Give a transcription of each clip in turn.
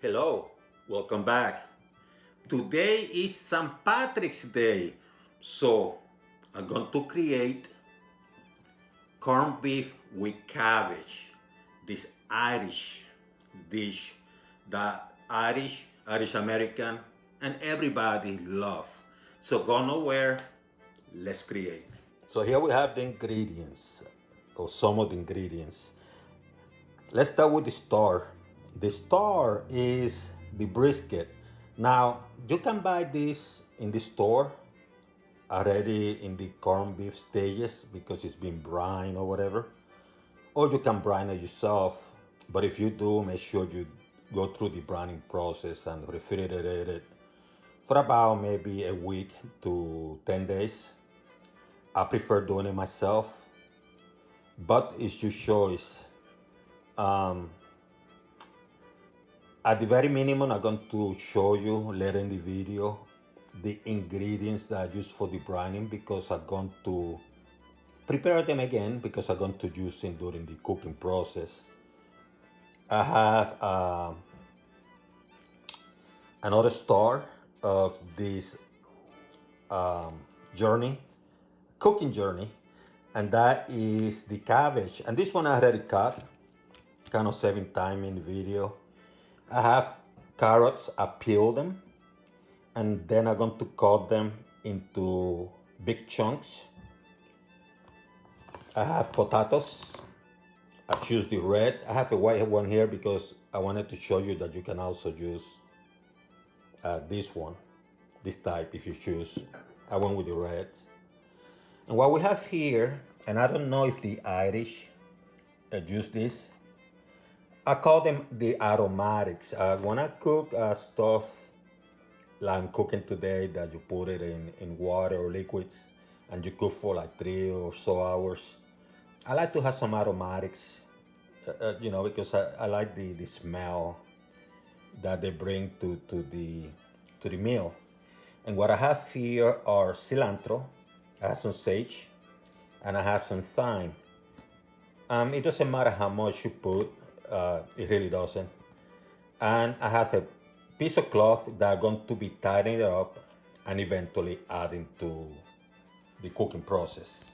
Hello, welcome back. Today is St. Patrick's Day, so I'm going to create corned beef with cabbage. This Irish dish that Irish American, and everybody love. So go nowhere, let's create. So here we have the ingredients, or some of the ingredients. Let's start with the star. The star is the brisket. Now, you can buy this in the store already in the corned beef stages because it's been brined or whatever. Or you can brine it yourself. But if you do, make sure you go through the brining process and refrigerate it for about maybe a week to 10 days. I prefer doing it myself, but it's your choice. Um, At the very minimum, I'm going to show you later in the video the ingredients that I use for the brining because I'm going to prepare them again because I'm going to use them during the cooking process. I have another star of this um, journey, cooking journey, and that is the cabbage. And this one I already cut, kind of saving time in the video. I have carrots, I peel them, and then I'm going to cut them into big chunks. I have potatoes. I choose the red. I have a white one here because I wanted to show you that you can also use this type if you choose. I went with the red. And what we have here, and I don't know if the Irish use this, I call them the aromatics. When I cook stuff like I'm cooking today, that you put it in water or liquids and you cook for like 3 or so hours, I like to have some aromatics, because I like the smell that they bring to the meal. And what I have here are cilantro, I have some sage, and I have some thyme. It doesn't matter how much you put, it really doesn't. And I have a piece of cloth that I'm going to be tidying it up and eventually adding to the cooking process.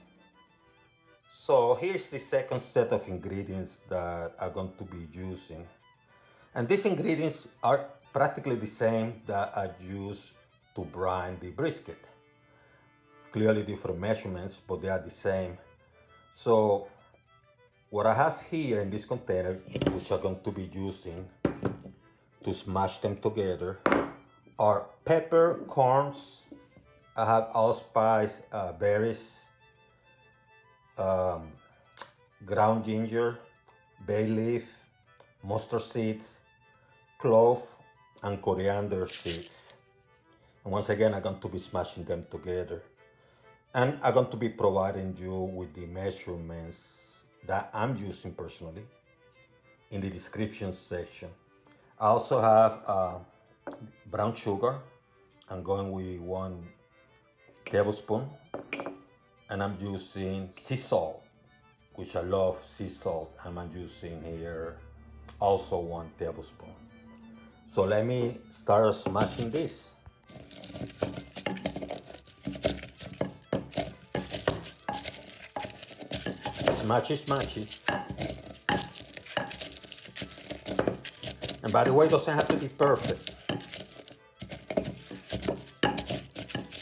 So here's the second set of ingredients that I'm going to be using. And these ingredients are practically the same that I use to brine the brisket. Clearly different measurements, but they are the same. So what I have here in this container, which I'm going to be using to smash them together, are peppercorns. I have allspice berries, ground ginger, bay leaf, mustard seeds, clove, and coriander seeds. And once again, I'm going to be smashing them together. And I'm going to be providing you with the measurements that I'm using personally in the description section. I also have brown sugar. I'm going with 1 tablespoon. And I'm using sea salt, which I love sea salt. And I'm using here also 1 tablespoon. So let me start smashing this. Smashy, smashy. And by the way, it doesn't have to be perfect.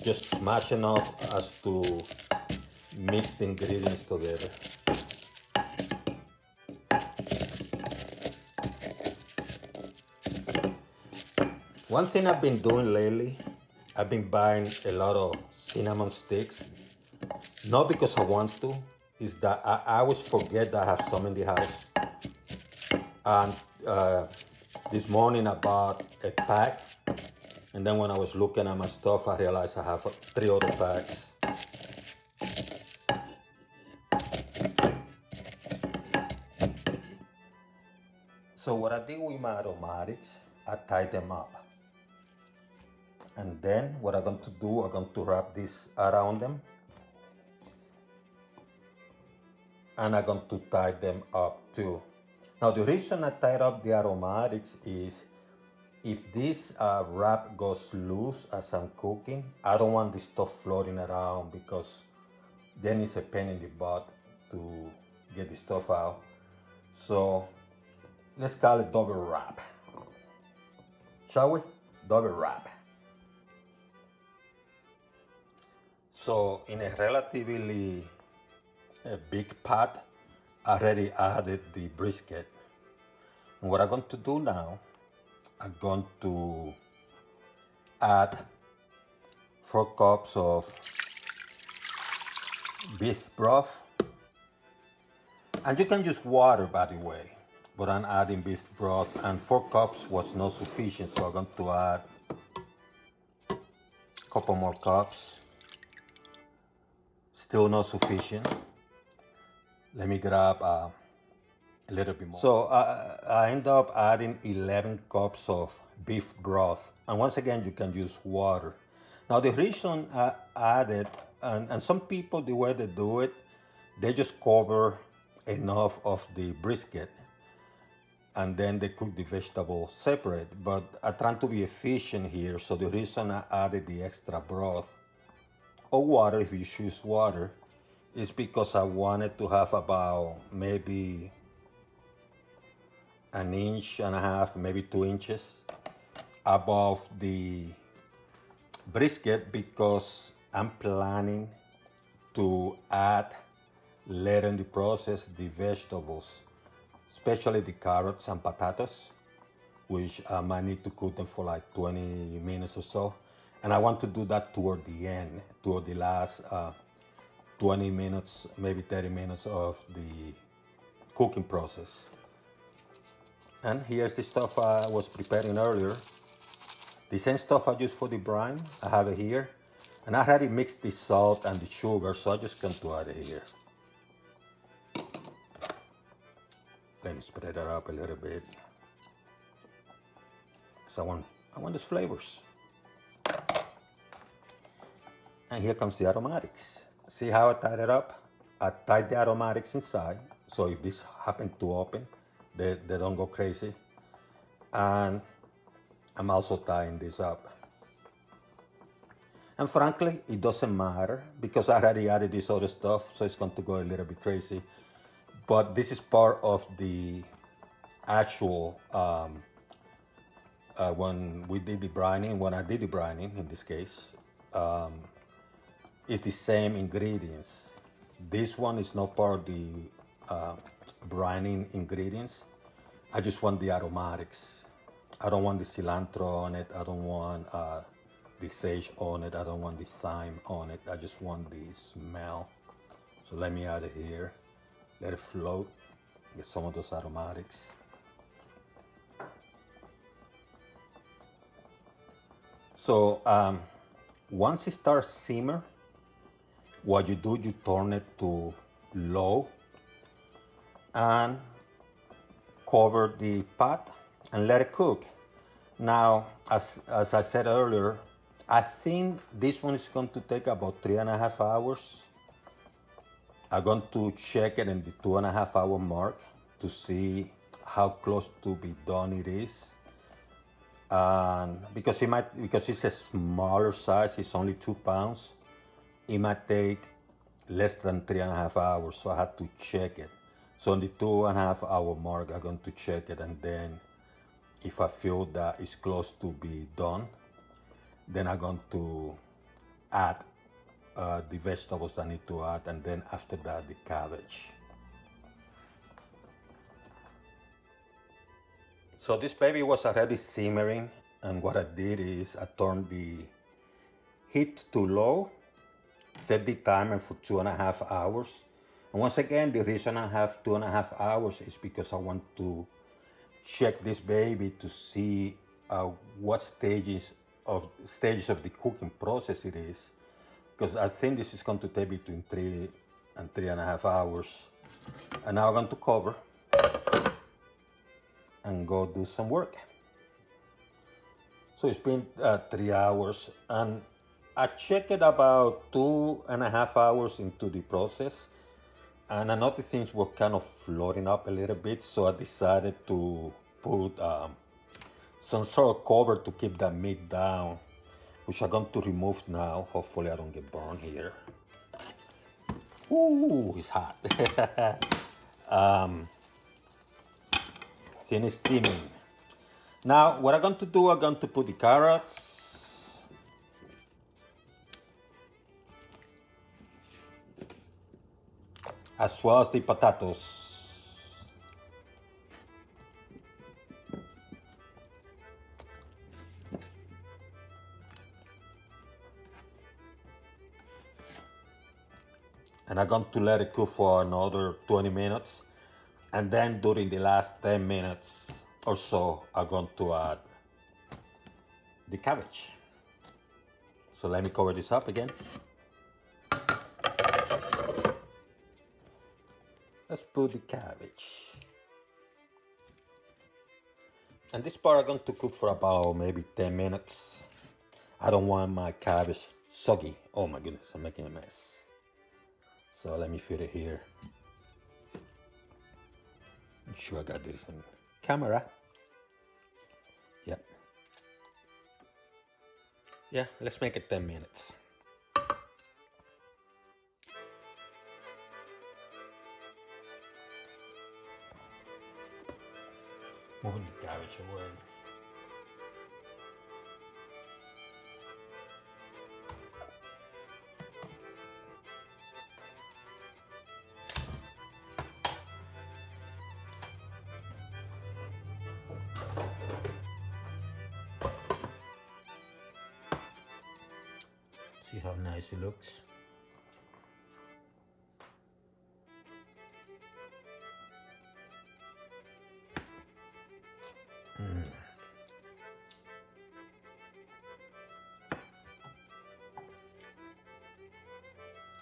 Just smash enough as to mix the ingredients together. One thing I've been doing lately, I've been buying a lot of cinnamon sticks. Not because I want to, is that I always forget that I have some in the house. And this morning I bought a pack, and then when I was looking at my stuff, I realized I have 3 other packs. So what I did with my aromatics, I tied them up. And then what I'm going to do, I'm going to wrap this around them. And I'm going to tie them up too. Now the reason I tied up the aromatics is if this wrap goes loose as I'm cooking, I don't want this stuff floating around because then it's a pain in the butt to get the stuff out. So let's call it double wrap. Shall we? Double wrap. So in a relatively big pot, I already added the brisket. And what I'm going to do now, I'm going to add 4 cups of beef broth. And you can use water, by the way, but I'm adding beef broth, and 4 cups was not sufficient, so I'm going to add a couple more cups. Still not sufficient. Let me grab a little bit more. So I end up adding 11 cups of beef broth. And once again, you can use water. Now the reason I added, and some people, the way they do it, they just cover enough of the brisket and then they cook the vegetable separate. But I'm trying to be efficient here, so the reason I added the extra broth or water, if you choose water, is because I wanted to have about maybe 1.5 inches, maybe 2 inches above the brisket, because I'm planning to add later in the process the vegetables, especially the carrots and potatoes, which I might need to cook them for like 20 minutes or so. And I want to do that toward the end, toward the last 20 minutes, maybe 30 minutes of the cooking process. And here's the stuff I was preparing earlier. The same stuff I used for the brine, I have it here. And I already mixed the salt and the sugar, so I'm just going to add it here. Let me spread it up a little bit, because I want those flavors. And here comes the aromatics. See how I tied it up? I tied the aromatics inside, so if this happens to open, they don't go crazy. And I'm also tying this up. And frankly, it doesn't matter because I already added this other stuff, so it's going to go a little bit crazy. But this is part of the actual, when we did the brining, when I did the brining in this case, it's the same ingredients. This one is not part of the brining ingredients. I just want the aromatics. I don't want the cilantro on it. I don't want the sage on it. I don't want the thyme on it. I just want the smell. So let me add it here. Let it float, get some of those aromatics. So once it starts simmer, what you do, you turn it to low and cover the pot and let it cook. Now, as I said earlier, I think this one is going to take about 3.5 hours. I'm going to check it in the 2.5 hour mark to see how close to be done it is. Because it's a smaller size, it's only 2 pounds, it might take less than 3.5 hours, so I had to check it. So on the 2.5 hour mark, I'm going to check it, and then if I feel that it's close to be done, then I'm going to add the vegetables I need to add, and then after that the cabbage. So this baby was already simmering, and what I did is I turned the heat to low, set the timer for 2.5 hours. And once again, the reason I have 2.5 hours is because I want to check this baby to see what stages of the cooking process it is, because I think this is going to take between 3 and 3.5 hours. And now I'm going to cover and go do some work. So it's been 3 hours, and I checked it about 2.5 hours into the process, and I noticed things were kind of floating up a little bit, so I decided to put some sort of cover to keep that meat down, which I'm going to remove now. Hopefully I don't get burned here. Ooh, it's hot. Finish steaming. Now, what I'm going to do, I'm going to put the carrots, as well as the potatoes. And I'm going to let it cook for another 20 minutes. And then during the last 10 minutes or so, I'm going to add the cabbage. So let me cover this up again. Let's put the cabbage. And this part I'm going to cook for about maybe 10 minutes. I don't want my cabbage soggy. Oh my goodness, I'm making a mess. So let me fit it here. Make sure I got this on camera. Yep. Yeah, let's make it 10 minutes. Moving the cabbage away. See how nice it looks.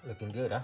Looking good, huh?